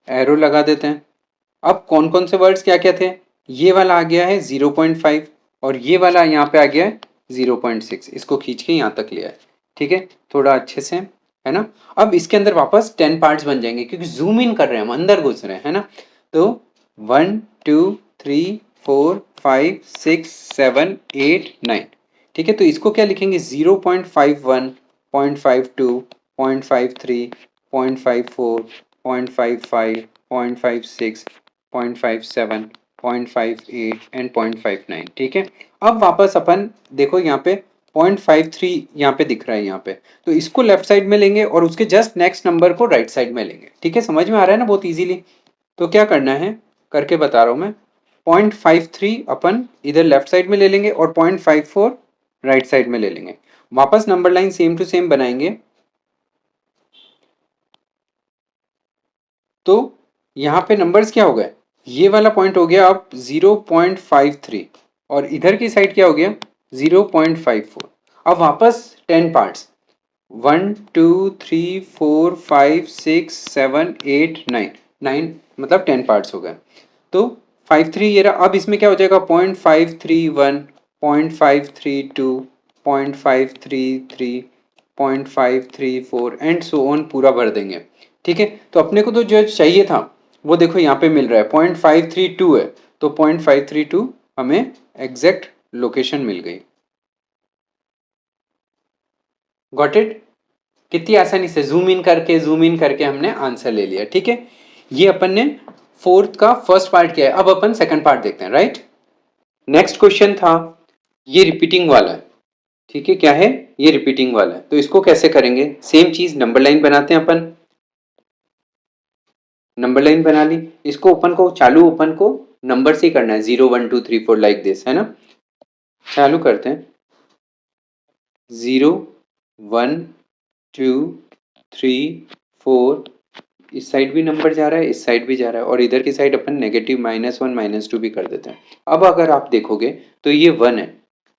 एरो लगा देते हैं। अब कौन कौन से वर्ड्स क्या क्या थे, ये वाला आ गया है 0.5 और ये वाला यहाँ पे आ गया है 0.6, इसको खींच के यहाँ तक लिया है, ठीक है, थोड़ा अच्छे से, है ना। अब इसके अंदर वापस 10 पार्ट्स बन जाएंगे, क्योंकि जूम इन कर रहे हैं हम, अंदर घुस रहे हैं, है ना। तो 1, 2, 3, 4, 5, 6, 7, 8, 9, ठीक है। तो इसको क्या लिखेंगे, 0.51, 0.52, 0.53, 0.54, 0.55, 0.56, 0.57, 0.58 एंड 0.59, ठीक है। अब वापस अपन देखो यहाँ पे 0.53 यहाँ पे दिख रहा है यहाँ पे, तो इसको लेफ्ट साइड में लेंगे और उसके जस्ट नेक्स्ट नंबर को राइट साइड में लेंगे, ठीक है, समझ में आ रहा है ना, बहुत इजीली। तो क्या करना है, करके बता रहा हूँ मैं। 0.53 अपन इधर लेफ्ट साइड में ले लेंगे और 0.54 राइट साइड में ले लेंगे। वापस number line same to same बनाएंगे। तो यहाँ पे नंबर्स क्या हो गए, ये वाला पॉइंट हो गया अब 0.53 और इधर की साइड क्या हो गया 0.54। अब वापस 10 पार्ट्स, 1, 2, 3, 4, 5, 6, 7, 8, 9, 9 मतलब 10 पार्ट्स हो गए। तो 53 ये रहा। अब इसमें क्या हो जाएगा 0.531, 0.532, 0.533, 0.534 एंड सो ऑन पूरा भर देंगे, ठीक है। तो अपने को तो जो चाहिए था वो देखो यहाँ पे मिल रहा है 0.532 है, तो 0.532 हमें एग्जैक्ट लोकेशन मिल गई। गॉट इट, कितनी आसानी से जूम इन करके हमने आंसर ले लिया, ठीक है। ये अपन ने फोर्थ का फर्स्ट पार्ट किया है। अब अपन सेकंड पार्ट देखते हैं, राइट। नेक्स्ट क्वेश्चन था, ये रिपीटिंग वाला है, ठीक है, क्या है ये रिपीटिंग वाला है। तो इसको कैसे करेंगे, सेम चीज नंबर लाइन बनाते हैं अपन। नंबर लाइन बना ली, इसको ओपन को चालू ओपन को नंबर से ही करना है, 0, 1, 2, 3, 4 लाइक दिस, है ना। चालू करते हैं 0, 1, 2, 3, 4, इस साइड भी नंबर जा रहा है, इस साइड भी जा रहा है, और इधर की साइड अपन नेगेटिव -1 -2 भी कर देते हैं। अब अगर आप देखोगे तो ये 1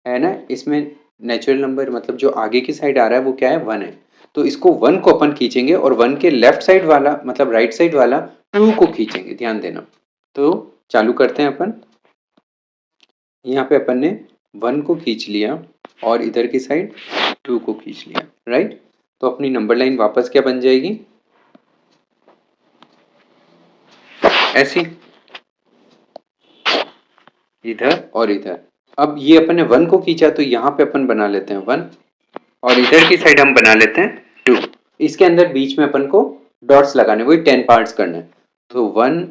है ना, इसमें नेचुरल नंबर मतलब जो आगे की साइड आ रहा है वो क्या है 1 है। तो इसको 1 को अपन खींचेंगे और 1 के लेफ्ट साइड वाला मतलब राइट साइड वाला 2 को खींचेंगे, ध्यान देना। तो चालू करते हैं अपन, यहाँ पे अपन ने 1 को खींच लिया और इधर की साइड 2 को खींच लिया, राइट। तो अपनी नंबर लाइन वापस क्या बन जाएगी, ऐसी, इधर और इधर। अब ये अपन ने 1 को खींचा तो यहाँ पे अपन बना लेते हैं 1 और इधर की साइड हम बना लेते हैं 2। इसके अंदर बीच में अपन को डॉट्स लगाने, वही 10 पार्ट्स करने हैं। तो 1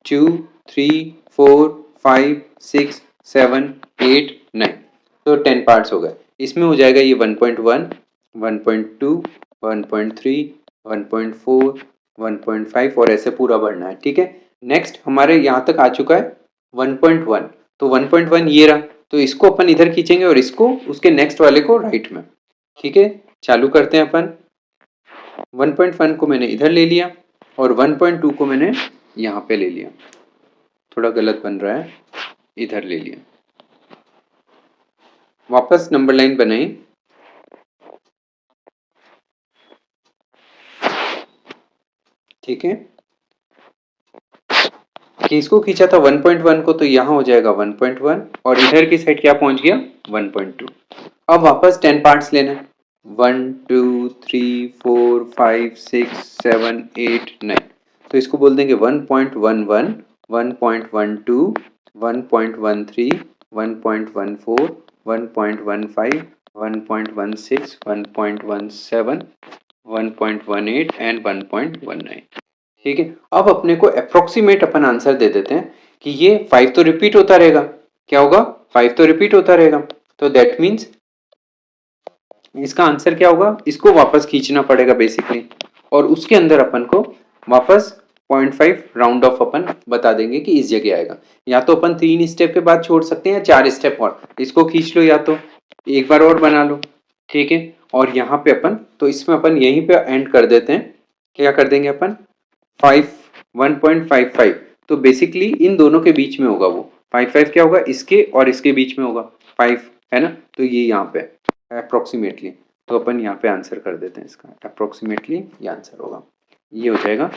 2 3 4 5 6 7 8 9, तो 10 पार्ट्स हो गए। इसमें हो जाएगा ये 1.1 1.2 1.3 1.4 1.5 और ऐसे पूरा बढ़ना है। ठीक है, नेक्स्ट हमारे यहाँ तक आ चुका है 1.1, तो 1.1 ये रहा, तो इसको अपन इधर खींचेंगे और इसको उसके नेक्स्ट वाले को राइट में। ठीक है, चालू करते हैं अपन। 1.1 को मैंने इधर ले लिया और 1.2 को मैंने यहाँ पे ले लिया, थोड़ा गलत बन रहा है, इधर ले लिया। वापस नंबर लाइन बनाई, ठीक है, कि इसको खींचा था 1.1 को, तो यहाँ हो जाएगा 1.1 और इधर की साइड क्या पहुंच गया 1.2। अब वापस 10 पार्ट्स लेना है, 1 2 3 4 5 6 7 8 9, तो इसको बोल देंगे 1.11 1.12 1.13 1.14 1.15 1.16 1.17 1.18 एंड 1.19। ठीक है, अब अपने को अप्रोक्सीमेट अपन आंसर दे देते हैं कि ये 5 तो रिपीट होता रहेगा। क्या होगा, 5 तो रिपीट होता रहेगा, तो दैट मीन्स इसका आंसर क्या होगा, इसको वापस खींचना पड़ेगा बेसिकली, और उसके अंदर अपन को वापस 0.5 राउंड ऑफ अपन बता देंगे कि इस जगह आएगा। या तो अपन 3 स्टेप के बाद छोड़ सकते हैं या 4 स्टेप और, इसको खींच लो या तो एक बार और बना लो। ठीक है, और यहाँ पे अपन, तो इसमें अपन यहीं पे एंड कर देते हैं। क्या कर देंगे अपन 1.55, तो बेसिकली इन दोनों के बीच में होगा वो 5 क्या होगा, इसके और इसके बीच में होगा 5, है ना, तो ये यहाँ पे अप्रोक्सीमेटली, तो अपन यहाँ पे आंसर कर देते हैं इसका अप्रोक्सीमेटली, ये आंसर होगा, ये हो जाएगा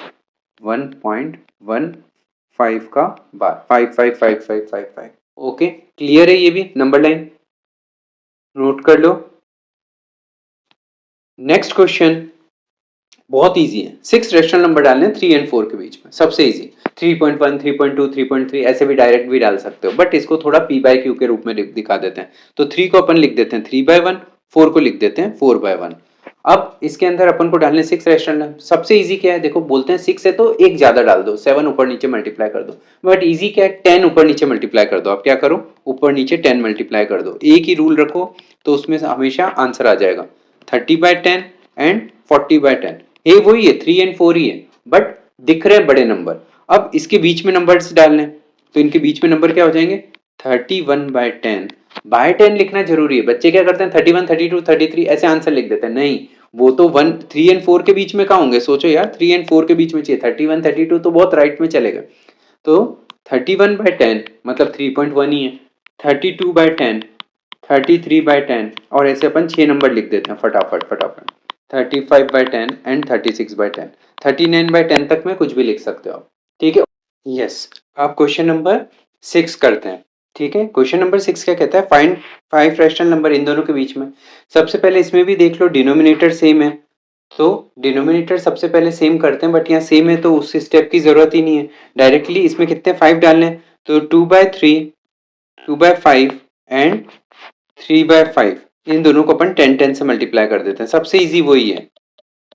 1.15 का बार 5555555। ओके, क्लियर है, ये भी नंबर लाइन नोट कर लो। नेक्स्ट क्वेश्चन बहुत इजी है, 6 रेशनल नंबर डालने 3 एंड 4 के बीच में, सबसे इजी। 3.1 3.2 3.3 ऐसे भी डायरेक्ट भी डाल सकते हो, बट इसको थोड़ा p बाय q के रूप में दिखा देते हैं। तो 3 को अपन लिख देते हैं 3/1, 4 को लिख देते हैं 4/1। अब इसके अंदर अपन को डालने 6 रेशनल नंबर, सबसे इजी क्या है, देखो बोलते हैं 6 है तो एक ज्यादा डाल दो, 7 ऊपर नीचे मल्टीप्लाई कर दो, बट इजी क्या है, 10 ऊपर नीचे मल्टीप्लाई कर दो। अब क्या करो, ऊपर नीचे 10 मल्टीप्लाई कर दो, एक ही रूल रखो, तो उसमें हमेशा आंसर आ जाएगा 30/10 एंड 40/10। ये वही है, 3 एंड 4 ही है, बट दिख रहे हैं बड़े नंबर। अब इसके बीच में नंबर्स डालने, तो इनके बीच में नंबर क्या हो जाएंगे 31/10। बाय 10 लिखना जरूरी है, बच्चे क्या करते हैं 31 32 33 ऐसे आंसर लिख देते हैं, नहीं, वो तो 3 एंड 4 के बीच में कहाँ होंगे, सोचो यार, 3 एंड 4 के बीच में चाहिए, 31 32 तो बहुत राइट में चलेगा, तो 31/10 मतलब 3.1 ही है, 32/10 33/10 और ऐसे अपन 6 नंबर लिख देते हैं फटाफट फटाफट, 35/10 एंड 36/10, 39/10 तक में कुछ भी लिख सकते हो आप। ठीक है, यस। आप क्वेश्चन नंबर 6 करते हैं। ठीक है, क्वेश्चन नंबर 6 क्या कहता है, फाइंड 5 रैशनल नंबर इन दोनों के बीच में। सबसे पहले इसमें भी देख लो डिनोमिनेटर सेम है, तो डिनोमिनेटर सबसे पहले सेम करते हैं, बट यहाँ सेम है तो उस स्टेप की जरूरत ही नहीं है, डायरेक्टली इसमें कितने 5 डालने, तो 2/3 2/5 एंड 3/5, इन दोनों को अपन 10 से मल्टीप्लाई कर देते हैं, सबसे इजी वही है।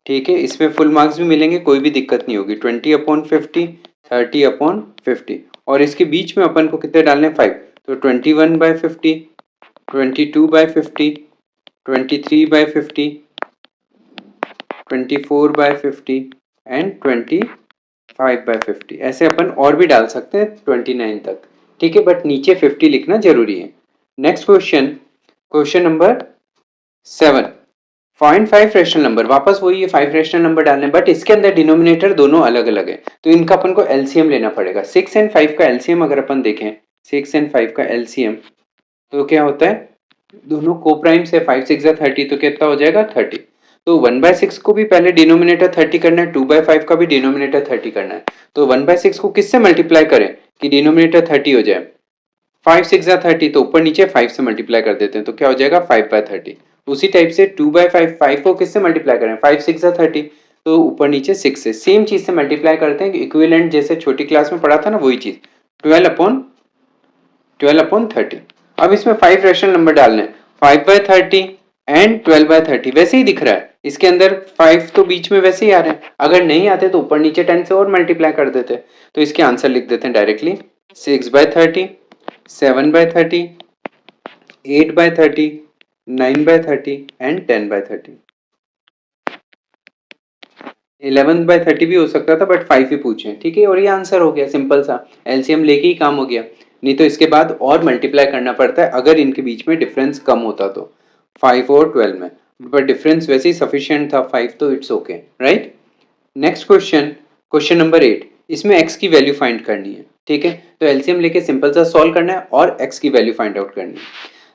ठीक है, इसमें फुल मार्क्स भी मिलेंगे, कोई भी दिक्कत नहीं होगी, 20/50 30/50, और इसके बीच में अपन को कितने डालने 5, तो 21/50 22/50 23/50 24/50 एंड 25/50, ऐसे अपन और भी डाल सकते हैं 29 तक। ठीक है, बट नीचे 50 लिखना जरूरी है। Next question, question number 7, find 5 rational number, वापस वही है 5 रैशनल नंबर डालने, बट इसके अंदर डिनोमिनेटर दोनों अलग अलग है, तो इनका अपन को एलसीएम लेना पड़ेगा। 6 एंड 5 का एलसीएम अगर अपन देखें, 6 एंड 5 का एलसीएम, तो क्या होता है, दोनों को प्राइम से 5 6 30, तो कितना हो जाएगा 30, तो 1/6 को भी पहले डिनोमिनेटर 30 करना है, 2/5 का भी डिनोमिनेटर 30 करना है, तो 1/6 को किससे मल्टीप्लाई करें कि डिनोमिनेटर 30 हो जाए, 5 6 30, तो ऊपर नीचे 5 से मल्टीप्लाई कर देते हैं, तो क्या हो जाएगा 5/30। उसी टाइप से 2/5 5 को किससे मल्टीप्लाई करें, 5 6 30, तो ऊपर नीचे 6 से सेम चीज से मल्टीप्लाई करते हैं, इक्विवेलेंट जैसे छोटी क्लास में पढ़ा था ना वही चीज, 12/30। अब इसमें 5 रैशनल नंबर डालने हैं, 5/30 एंड 12/30 वैसे ही दिख रहा है, इसके अंदर 5 तो बीच में वैसे ही आ रहे हैं, अगर नहीं आते तो ऊपर नीचे 10 से और मल्टीप्लाई कर देते, तो इसके आंसर लिख देते हैं डायरेक्टली 6/30, 7/30, 8/30, 9/30 एंड 10/30। 11/30 भी हो सकता था बट 5 ही पूछे, ठीक है, और ये आंसर हो गया सिंपल सा, एलसीएम लेके ही काम हो गया, नहीं तो इसके बाद और मल्टीप्लाई करना पड़ता है अगर इनके बीच में डिफरेंस कम होता तो 5 और 12 में, बट डिफरेंस वैसे ही सफिशिएंट था 5, तो it's okay, right. Next question, question number 8, इसमें x की वैल्यू फाइंड करनी है, ठीक है, तो एलसीएम लेके सिंपल सा सॉल्व करना है और x की वैल्यू फाइंड आउट करनी है।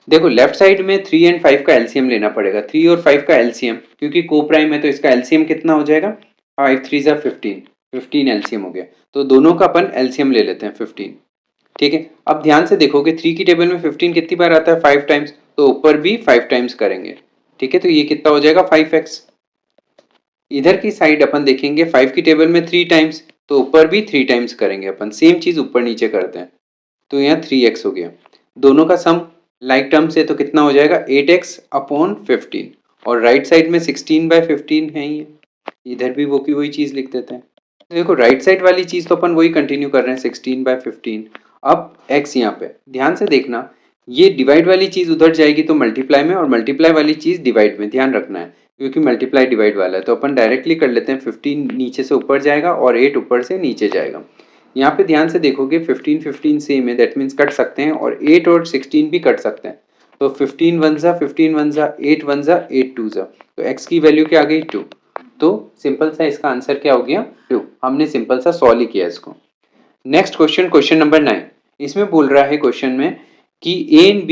देखो लेफ्ट साइड में 3 एंड 5 का एलसीएम लेना पड़ेगा, 3 और 5 का एलसीएम, क्योंकि को प्राइम है तो इसका एलसीएम कितना हो जाएगा, 5 3 जा 15, 15 एलसीएम हो गया, तो दोनों का अपन एलसीएम ले लेते हैं 15, ठीक है। अब ध्यान से देखोगे 3 की टेबल में 15 कितनी बार आता है, 5 टाइम्स, तो ऊपर भी 5 टाइम्स करेंगे, ठीक है, तो ये कितना हो जाएगा 5x। इधर की साइड अपन देखेंगे 5 की टेबल में 3 टाइम्स, तो ऊपर भी 3 टाइम्स करेंगे अपन, सेम चीज ऊपर नीचे करते हैं, तो यहाँ 3x हो गया, दोनों का सम लाइक टर्म से तो कितना हो जाएगा 8x/15, और राइट साइड में 16/15 है ये, इधर भी वो की वही चीज लिख देते हैं, तो देखो राइट साइड वाली चीज तो अपन वही कंटिन्यू कर रहे हैं 16/15। अब x यहाँ पे ध्यान से देखना, ये डिवाइड वाली चीज उधर जाएगी तो मल्टीप्लाई में, और मल्टीप्लाई वाली चीज डिवाइड में, ध्यान रखना है क्योंकि मल्टीप्लाई डिवाइड वाला है, तो अपन डायरेक्टली कर लेते हैं, 15 नीचे से ऊपर जाएगा और 8 ऊपर से नीचे जाएगा। यहाँ पे ध्यान से देखोगे 15 15 सेम है, दैट मीन्स कट सकते हैं, और 8 और 16 भी कट सकते हैं, तो 15 1 जा 15 1 जा 8 1 जा 8 2 जा, तो x की वैल्यू क्या आ गई 2, तो सिंपल सा इसका आंसर क्या हो गया 2, हमने सिंपल सा सॉल्व ही किया इसको। नेक्स्ट क्वेश्चन, क्वेश्चन नंबर 9, इसमें बोल रहा है क्वेश्चन में कि a and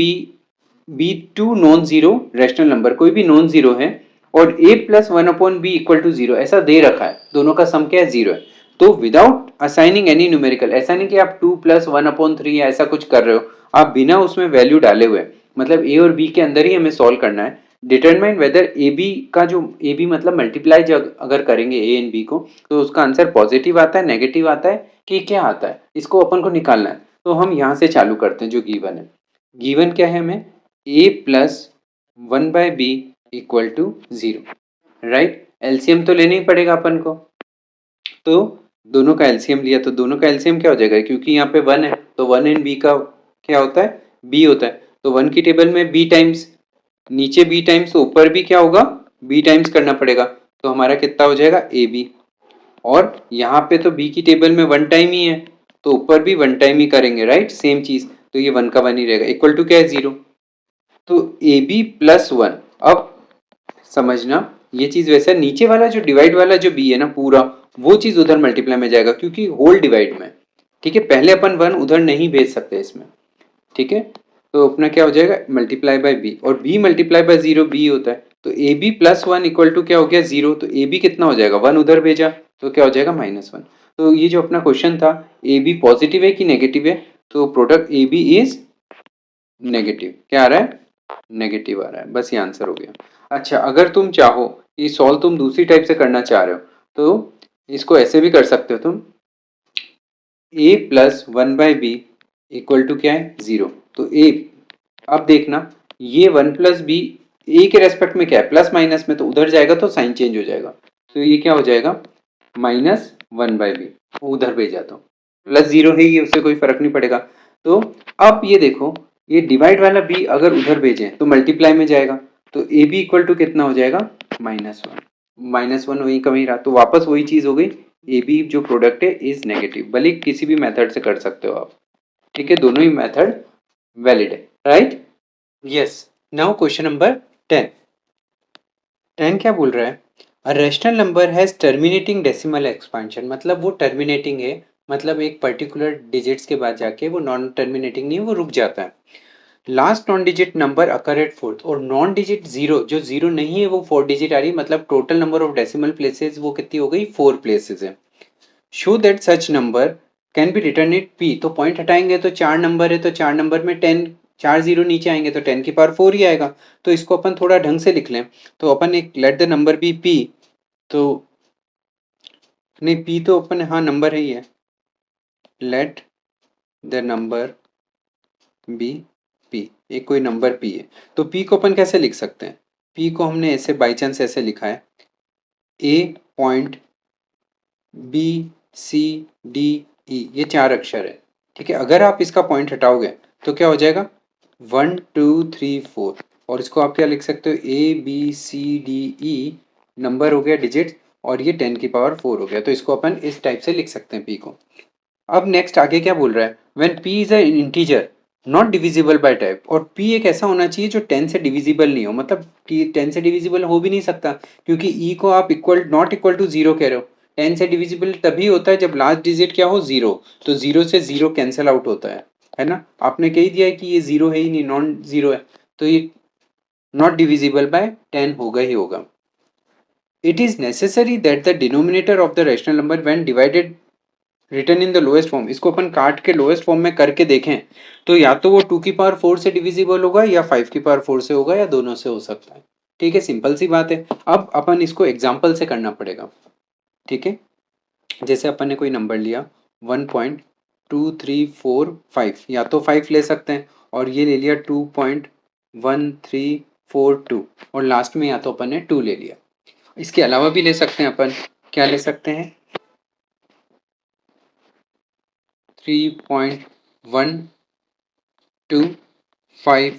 B two non zero rational number, कोई भी नॉन जीरो है और a plus 1/b equal to 0 ऐसा दे रखा है, दोनों का सम क्या है 0 है, तो विदाउट असाइनिंग एनी न्यूमेरिकल, ऐसा नहीं कि आप 2 प्लस 1/3 या ऐसा कुछ कर रहे हो, आप बिना उसमें वैल्यू डाले हुए, मतलब a और b के अंदर ही हमें सॉल्व करना है, डिटरमाइन वेदर ए बी का जो ए बी मतलब मल्टीप्लाई अगर करेंगे ए एंड बी को तो उसका आंसर पॉजिटिव आता है, नेगेटिव आता है कि क्या आता है, इसको अपन को निकालना है, तो हम यहाँ से चालू करते हैं, जो गिवन है, गिवन क्या है हमें a plus 1/b equal to 0, right, LCM तो लेना ही पड़ेगा अपन को, तो दोनों का एलसीएम लिया, तो दोनों का एलसीएम क्या हो जाएगा, क्योंकि यहाँ पे 1 है तो 1 एंड b का क्या होता है b होता है, तो 1 की टेबल में b टाइम्स, नीचे b टाइम्स, तो ऊपर भी क्या होगा b टाइम्स करना पड़ेगा, तो हमारा कितना हो जाएगा ए बी, और यहाँ पे तो b की टेबल में 1 टाइम ही है तो ऊपर भी 1 टाइम ही करेंगे, राइट, सेम चीज, तो ये 1 का 1 ही रहेगा, इक्वल टू क्या है 0, तो ए बी प्लस 1, अब समझना ये चीज वैसा, नीचे वाला जो डिवाइड वाला जो b है ना पूरा, वो चीज उधर मल्टीप्लाई में जाएगा क्योंकि होल डिवाइड में, ठीक है, पहले अपन 1 उधर नहीं भेज सकते इसमें, ठीक है, तो अपना क्या हो जाएगा मल्टीप्लाई बाय बी, और b मल्टीप्लाई बाय 0 b होता है, तो A B plus 1 equal to क्या हो गया 0, तो ए बी कितना हो जाएगा 1 उधर भेजा तो क्या हो जाएगा -1, तो ये जो अपना क्वेश्चन था ए बी पॉजिटिव है कि नेगेटिव है, तो product A B is negative, क्या आ रहा है नेगेटिव आ रहा है, बस ये आंसर हो गया। अच्छा अगर तुम चाहो ये सॉल्व तुम दूसरी टाइप से करना चाह रहे हो तो इसको ऐसे भी कर सकते हो तुम, a plus 1/b equal to क्या है 0, तो a, अब देखना ये 1 प्लस बी ए के रेस्पेक्ट में क्या है प्लस माइनस में, तो उधर जाएगा तो साइन चेंज हो जाएगा, तो ये क्या हो जाएगा -1/b, उधर भेजा तो प्लस 0 है ये, उससे कोई फर्क नहीं पड़ेगा, तो अब ये देखो ये डिवाइड वाला b अगर उधर भेजें तो मल्टीप्लाई में जाएगा, तो ए बी इक्वल टू कितना हो जाएगा -1 वही का वही रहा, तो वापस वही चीज हो गई, ए बी जो प्रोडक्ट है इज नेगेटिव, भले किसी भी मेथड से कर सकते हो आप, ठीक है, दोनों ही मेथड वैलिड है, right, yes. Now question number 10, 10 क्या बोल रहा है, a rational number has terminating decimal expansion, मतलब वो टर्मिनेटिंग है, मतलब एक पर्टिकुलर डिजिट्स के बाद जाके वो नॉन टर्मिनेटिंग नहीं है, वो रुक जाता है, last non digit number occur at fourth, और नॉन डिजिट जीरो जो जीरो नहीं है वो 4 डिजिट आ रही है, मतलब total number of decimal places वो कितनी हो गई 4 प्लेसेस है, show that such number can be return it P, तो पॉइंट हटाएंगे तो 4 नंबर है, तो 4 नंबर में 10 4 जीरो नीचे आएंगे तो 10 की पावर 4 ही आएगा, तो इसको अपन थोड़ा ढंग से लिख लें, तो अपन एक let the number be P, तो नहीं, पी तो अपन, हाँ नंबर ही है, let the number be P, एक कोई नंबर पी है। तो पी को अपन कैसे लिख सकते हैं? पी को हमने ऐसे बाई चांस ऐसे लिखा है, a point b C D e, ये 4 अक्षर है, ठीक है। अगर आप इसका पॉइंट हटाओगे तो क्या हो जाएगा? 1 2 3 4, और इसको आप क्या लिख सकते हो? A B C D E, number हो गया डिजिट, और ये 10 की पावर 4 हो गया। तो इसको अपन इस टाइप से लिख सकते हैं पी को। अब नेक्स्ट आगे क्या बोल रहा है? When p is a integer not divisible by type, और p एक ऐसा होना चाहिए जो 10 से डिविजिबल नहीं हो, मतलब 10 से डिविजिबल हो भी नहीं सकता, क्योंकि e को आप equal not equal to zero कह रहे हो। 10 से डिविजिबल तभी होता है जब लास्ट डिजिट क्या हो? जीरो। तो जीरो से जीरो कैंसिल आउट होता है ना? आपने कह ही दिया है कि ये जीरो है ही नहीं, नॉन जीरो है, तो ये नॉट डिविजिबल बाय 10 होगा ही होगा। It is necessary that the denominator of the rational number when divided return in the lowest form, इसको अपन काट के लोएस्ट फॉर्म में करके देखें तो या तो वो 2 की पावर 4 से डिविजिबल होगा, या 5 की पावर 4 से होगा, या दोनों से हो सकता है। ठीक है, सिंपल सी बात है। अब अपन इसको एग्जाम्पल से करना पड़ेगा, ठीक है। जैसे अपन ने कोई नंबर लिया 1.2345, या तो 5 ले सकते हैं, और ये ले लिया 2.1342, और लास्ट में या तो अपन ने 2 ले लिया। इसके अलावा भी ले सकते हैं अपन, क्या ले सकते हैं? 3.125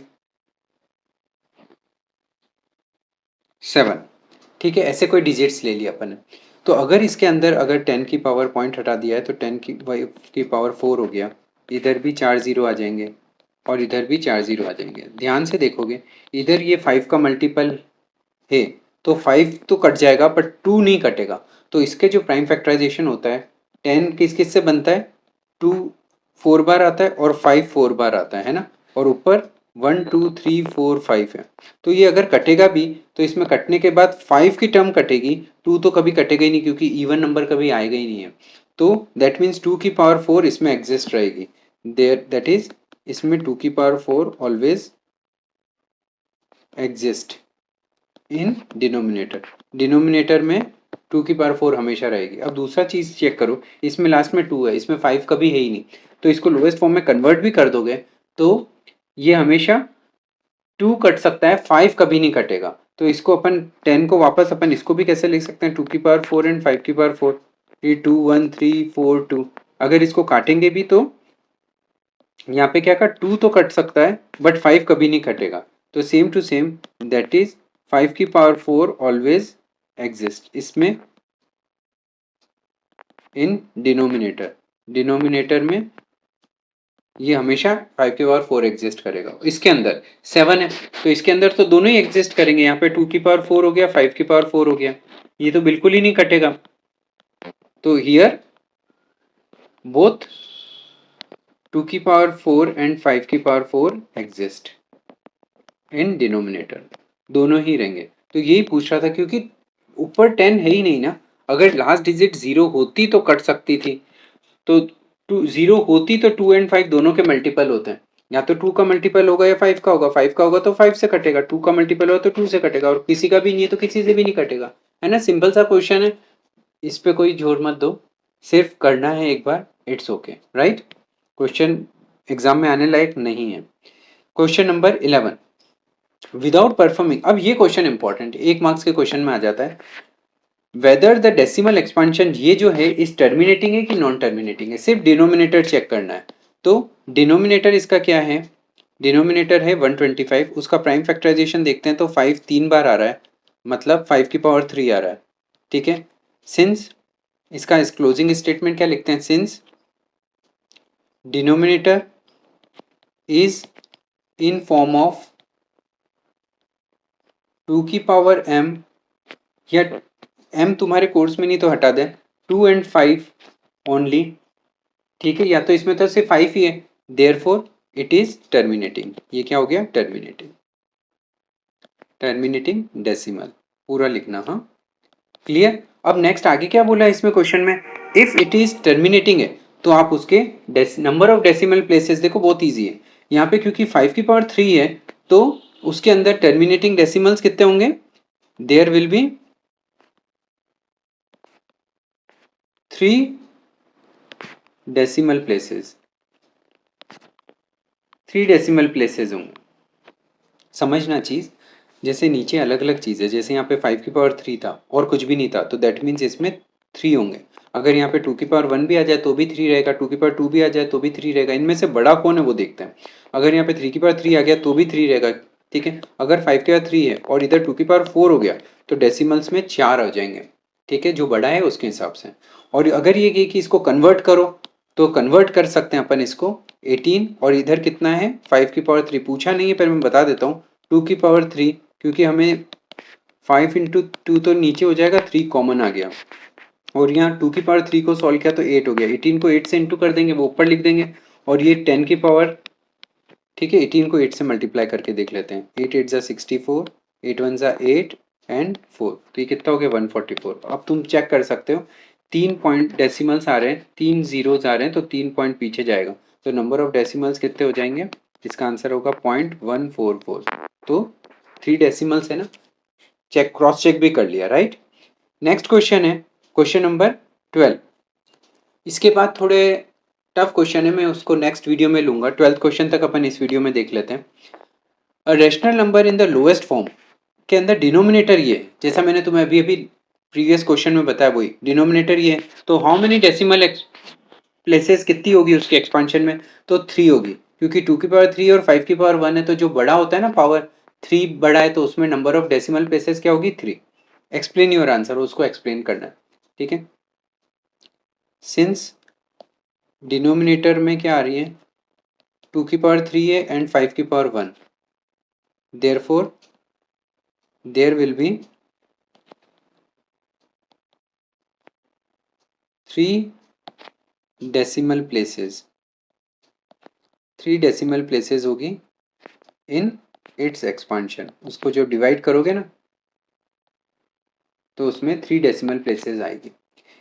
ठीक है, ऐसे कोई डिजिट्स ले लिया अपन ने। तो अगर इसके अंदर अगर 10 की पावर पॉइंट हटा दिया है तो 10 की पावर 4 हो गया, इधर भी 4 जीरो आ जाएंगे, और इधर भी 4 जीरो आ जाएंगे। ध्यान से देखोगे, इधर ये 5 का मल्टीपल है, तो 5 तो कट जाएगा पर 2 नहीं कटेगा। तो इसके जो प्राइम फैक्टराइजेशन होता है, 10 किस किस से बनता है? 2 4 बार आता है, और 5 4 बार आता है ना, और ऊपर 1 2 3 4 5 है। तो ये अगर कटेगा भी तो इसमें कटने के बाद 5 की टर्म कटेगी, 2 तो कभी कटेगा ही नहीं, क्योंकि इवन नंबर कभी आएगा ही नहीं है। तो दैट मीन्स 2 की पावर 4 इसमें एग्जिस्ट रहेगी, देयर दैट इज इसमें 2 की power 4 always exist in denominator. Denominator में 2 की पावर 4 हमेशा रहेगी। अब दूसरा चीज चेक करो, इसमें लास्ट में 2 है, इसमें 5 कभी है ही नहीं, तो इसको लोएस्ट फॉर्म में कन्वर्ट भी कर दोगे तो ये हमेशा 2 कट सकता है, 5 कभी नहीं कटेगा। तो इसको अपन 10 को वापस अपन इसको भी कैसे लिख सकते हैं? 2 की पावर 4 एंड 5 की पावर 4, ये 2 1 3 4 2। अगर इसको काटेंगे भी तो यहाँ पे क्या का 2 तो कट सकता है, बट 5 कभी नहीं कटेगा। तो same to same, that is 5 की पावर 4 ऑलवेज एग्जिस्ट इसमें इन डिनोमिनेटर। डिनोमिनेटर में ये हमेशा 5 की पावर 4 एग्जिस्ट करेगा। इसके अंदर 7 है, तो इसके अंदर तो दोनों ही एग्जिस्ट करेंगे। यहाँ पे 2 की पावर 4 हो गया, 5 की पावर 4 हो गया, ये तो बिल्कुल ही नहीं कटेगा। तो हियर बोथ 2 की पावर 4 एंड 5 की पावर 4 एग्जिस्ट इन डिनोमिनेटर, दोनों ही रहेंगे। तो यही पूछ रहा था, क्योंकि ऊपर 10 है ही नहीं ना। अगर लास्ट डिजिट 0 होती तो कट सकती थी, तो 0 होती तो 2 एंड 5 दोनों के मल्टीपल होते हैं। या तो 2 का मल्टीपल होगा या 5 का होगा, 5 का होगा तो 5 से कटेगा, 2 का मल्टीपल होगा तो 2 से कटेगा, और किसी का भी नहीं है तो किसी से भी नहीं कटेगा, है ना? सिंपल सा क्वेश्चन है, इस पे कोई जोर मत दो, सिर्फ करना है एक बार, it's okay, right. Question exam में आने लायक नहीं है। क्वेश्चन नंबर 11, विदाउट परफॉर्मिंग, अब ये क्वेश्चन इंपॉर्टेंट है, 1 मार्क्स के क्वेश्चन में आ जाता है। वेदर द डेसिमल एक्सपांशन, ये जो है इस टर्मिनेटिंग है कि नॉन टर्मिनेटिंग है, सिर्फ डिनोमिनेटर चेक करना है। तो डिनोमिनेटर इसका क्या है? डिनोमिनेटर है 125, उसका प्राइम फैक्टराइजेशन देखते हैं तो 5 3 बार आ रहा है, मतलब 5 की पावर 3 आ रहा है, ठीक है। सिंस इसका इस क्लोजिंग स्टेटमेंट क्या लिखते हैं? Since denominator is in form of 2 की पावर m, या m तुम्हारे कोर्स में नहीं तो हटा दें, 2 एंड 5 ओनली, ठीक है। या तो इसमें तो सिर्फ 5 ही है, देयरफॉर इट इज टर्मिनेटिंग। ये क्या हो गया? टर्मिनेटिंग। टर्मिनेटिंग डेसिमल पूरा लिखना, हाँ, क्लियर। अब नेक्स्ट आगे क्या बोला है इसमें क्वेश्चन में? इफ इट इज टर्मिनेटिंग है तो आप उसके नंबर ऑफ डेसिमल प्लेसेस देखो, बहुत ईजी है। यहाँ पे क्योंकि 5 की पावर 3 है तो उसके अंदर टर्मिनेटिंग डेसिमल्स कितने होंगे? There will be 3 decimal places, 3 decimal places होंगे। समझना चीज़, जैसे नीचे अलग अलग चीज़ है, जैसे यहाँ पे 5 की पावर 3 था और कुछ भी नहीं था तो दैट मीन्स इसमें 3 होंगे। अगर यहाँ पे 2 की पावर 1 भी आ जाए तो भी 3 रहेगा, 2 की पावर 2 भी आ जाए तो भी 3 रहेगा। इनमें से बड़ा कौन है वो देखते हैं। अगर यहाँ पे 3 की पावर 3 आ गया तो भी 3 रहेगा, ठीक है। अगर 5 की पावर 3 है और इधर 2 की पावर 4 हो गया तो डेसिमल्स में 4 आ जाएंगे, ठीक है, जो बड़ा है उसके हिसाब से। और अगर ये कि इसको कन्वर्ट करो तो कन्वर्ट कर सकते हैं अपन इसको 18, और इधर कितना है 5 की पावर 3 पूछा नहीं है पर मैं बता देता हूँ 2 की पावर 3, क्योंकि हमें 5 इंटू 2 तो नीचे हो जाएगा, 3 कॉमन आ गया और यहाँ 2 की पावर 3 को सॉल्व किया तो 8 हो गया। 18 को 8 से इंटू कर देंगे, वो ऊपर लिख देंगे। और ये 10 की पावर, ठीक है, 18 को 8 से मल्टीप्लाई करके देख लेते हैं। 8 8 ज़ा 64, 8 1 ज़ा 8 एंड 4, तो ये कितना हो गया 144। अब तुम चेक कर सकते हो 3 पॉइंट डेसिमल्स आ रहे हैं, 3 जीरोज आ रहे हैं तो 3 पॉइंट पीछे जाएगा, तो नंबर ऑफ डेसिमल्स कितने हो जाएंगे, इसका आंसर होगा 0.144। तो 3 डेसिमल्स है ना, चेक क्रॉस चेक भी कर लिया, राइट। नेक्स्ट क्वेश्चन है क्वेश्चन नंबर 12। इसके बाद थोड़े टफ क्वेश्चन है, मैं उसको नेक्स्ट वीडियो में लूंगा। 12th क्वेश्चन तक अपन इस वीडियो में देख लेते हैं। A rational number in the lowest form के अंदर डिनोमिनेटर ये है, जैसा मैंने तुम्हें अभी अभी प्रीवियस क्वेश्चन में बताया वही डिनोमिनेटर ये है। तो हाउ मेनी डेसिमल प्लेसेस कितनी होगी उसके एक्सपांशन में, तो 3 होगी, क्योंकि 2 की पावर 3 और 5 की पावर 1 है, तो जो बड़ा होता है ना पावर 3 बड़ा है तो उसमें नंबर ऑफ डेसिमल प्लेसेस क्या होगी 3। एक्सप्लेन योर आंसर, उसको एक्सप्लेन करना है, ठीक है। सिंस डिनोमिनेटर में क्या आ रही है 2 की पावर 3 है एंड 5 की power 1, therefore there will be 3 decimal places, 3 decimal places होगी इन इट्स एक्सपांशन। उसको जब डिवाइड करोगे ना तो उसमें 3 डेसिमल प्लेसेस आएगी।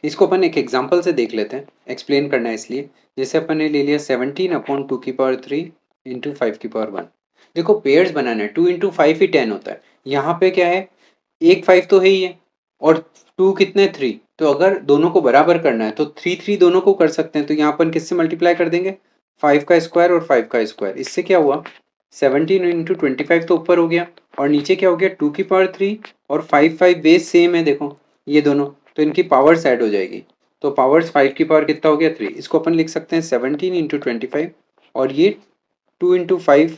इसको अपन एक एग्जांपल से देख लेते हैं, एक्सप्लेन करना है इसलिए। जैसे अपन ने ले लिया 17 अपॉन 2 की पावर 3 इंटू 5 की पावर 1। देखो पेयर्स बनाना है, 2 इंटू 5 ही 10 होता है। यहाँ पे क्या है, एक 5 तो है ही है और 2 कितने 3, तो अगर दोनों को बराबर करना है तो 3 3 दोनों को कर सकते हैं। तो यहाँ अपन किससे मल्टीप्लाई कर देंगे, 5 का स्क्वायर और 5 का स्क्वायर। इससे क्या हुआ 17 इंटू 25 तो ऊपर हो गया और नीचे क्या हो गया 2 की पावर 3 और 5 5 बेस सेम है, देखो ये दोनों, तो इनकी पावर्स ऐड हो जाएगी। तो पावर्स 5 की पावर कितना हो गया 3। इसको अपन लिख सकते हैं 17 इंटू 25 और ये 2 इंटू 5।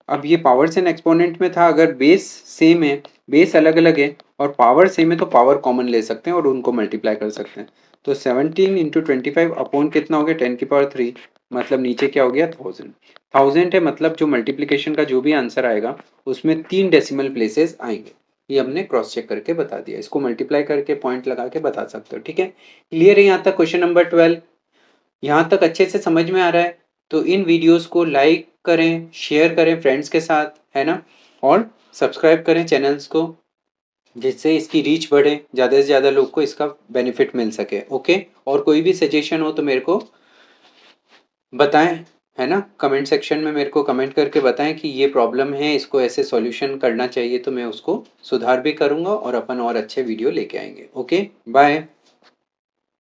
अब ये पावर्स एंड एक्सपोनेंट में था, अगर बेस सेम है, बेस अलग अलग है और पावर सेम है तो पावर कॉमन ले सकते हैं और उनको मल्टीप्लाई कर सकते हैं। तो 17 इंटू 25 अपॉन कितना हो गया 10 की पावर 3, मतलब नीचे क्या हो गया 1000। 1000 है, मतलब जो मल्टीप्लिकेशन का जो भी आंसर आएगा उसमें 3 डेसिमल प्लेसेस आएंगे। ये हमने क्रॉस चेक करके बता दिया, इसको मल्टीप्लाई करके पॉइंट लगा के बता सकते हो, ठीक है। क्लियर है यहाँ तक क्वेश्चन नंबर 12, यहाँ तक अच्छे से समझ में आ रहा है। तो इन वीडियोस को लाइक करें, शेयर करें फ्रेंड्स के साथ, है ना, और सब्सक्राइब करें चैनल्स को, जिससे इसकी रीच बढ़े, ज़्यादा से ज़्यादा लोग को इसका बेनिफिट मिल सके, ओके। और कोई भी सजेशन हो तो मेरे को बताएं, है ना, कमेंट सेक्शन में मेरे को कमेंट करके बताएं कि ये प्रॉब्लम है, इसको ऐसे सॉल्यूशन करना चाहिए, तो मैं उसको सुधार भी करूँगा और अपन और अच्छे वीडियो लेके आएंगे। Okay, bye.